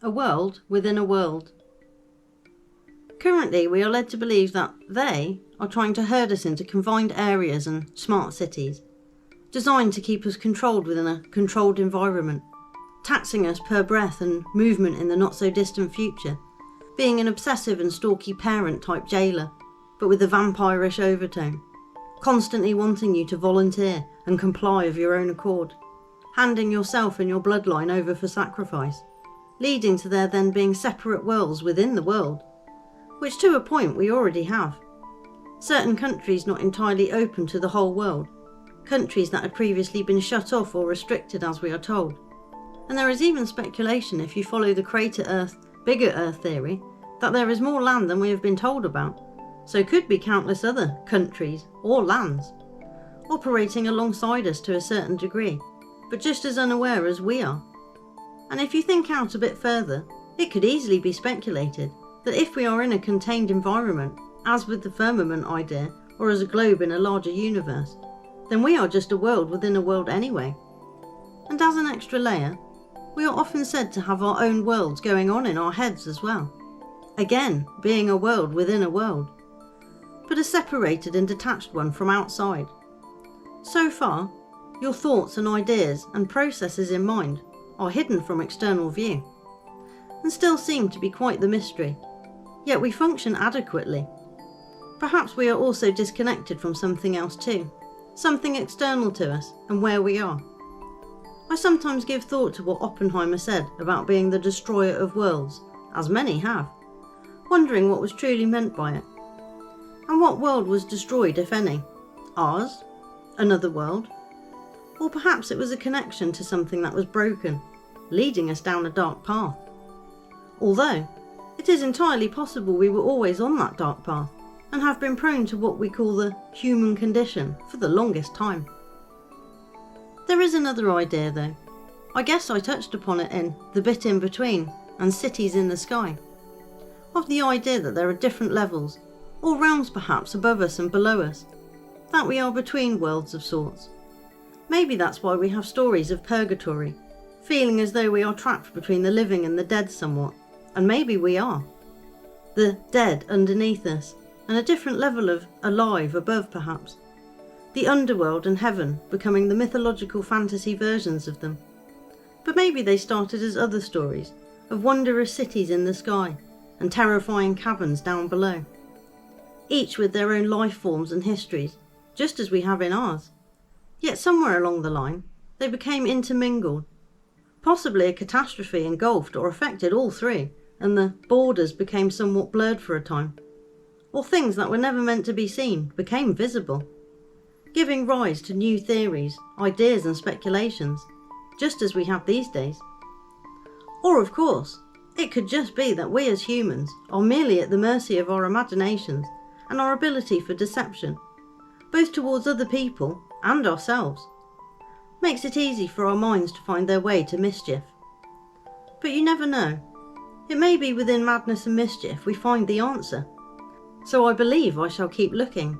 A world within a world. Currently, we are led to believe that they are trying to herd us into confined areas and smart cities, designed to keep us controlled within a controlled environment, taxing us per breath and movement in the not-so-distant future, being an obsessive and stalky parent-type jailer, but with a vampirish overtone, constantly wanting you to volunteer and comply of your own accord, handing yourself and your bloodline over for sacrifice, leading to there then being separate worlds within the world, which to a point we already have. Certain countries not entirely open to the whole world, countries that had previously been shut off or restricted as we are told. And there is even speculation, if you follow the Crater Earth, Bigger Earth theory, that there is more land than we have been told about, so could be countless other countries or lands, operating alongside us to a certain degree, but just as unaware as we are. And if you think out a bit further, it could easily be speculated that if we are in a contained environment, as with the firmament idea, or as a globe in a larger universe, then we are just a world within a world anyway. And as an extra layer, we are often said to have our own worlds going on in our heads as well. Again, being a world within a world, but a separated and detached one from outside. So far, your thoughts and ideas and processes in mind are hidden from external view, and still seem to be quite the mystery, yet we function adequately. Perhaps we are also disconnected from something else too, something external to us and where we are. I sometimes give thought to what Oppenheimer said about being the destroyer of worlds, as many have, wondering what was truly meant by it. And what world was destroyed, if any? Ours? Another world? Or perhaps it was a connection to something that was broken, leading us down a dark path. Although, it is entirely possible we were always on that dark path, and have been prone to what we call the human condition for the longest time. There is another idea though. I guess I touched upon it in The Bit in Between and Cities in the Sky, of the idea that there are different levels, or realms perhaps above us and below us, that we are between worlds of sorts. Maybe that's why we have stories of purgatory, feeling as though we are trapped between the living and the dead somewhat, and maybe we are. The dead underneath us, and a different level of alive above perhaps. The underworld and heaven becoming the mythological fantasy versions of them. But maybe they started as other stories of wondrous cities in the sky and terrifying caverns down below, each with their own life forms and histories, just as we have in ours. Yet somewhere along the line, they became intermingled. Possibly a catastrophe engulfed or affected all three, and the borders became somewhat blurred for a time. Or things that were never meant to be seen became visible, giving rise to new theories, ideas and speculations, just as we have these days. Or of course, it could just be that we as humans are merely at the mercy of our imaginations and our ability for deception, both towards other people and ourselves. Makes it easy for our minds to find their way to mischief. But you never know. It may be within madness and mischief we find the answer. So I believe I shall keep looking.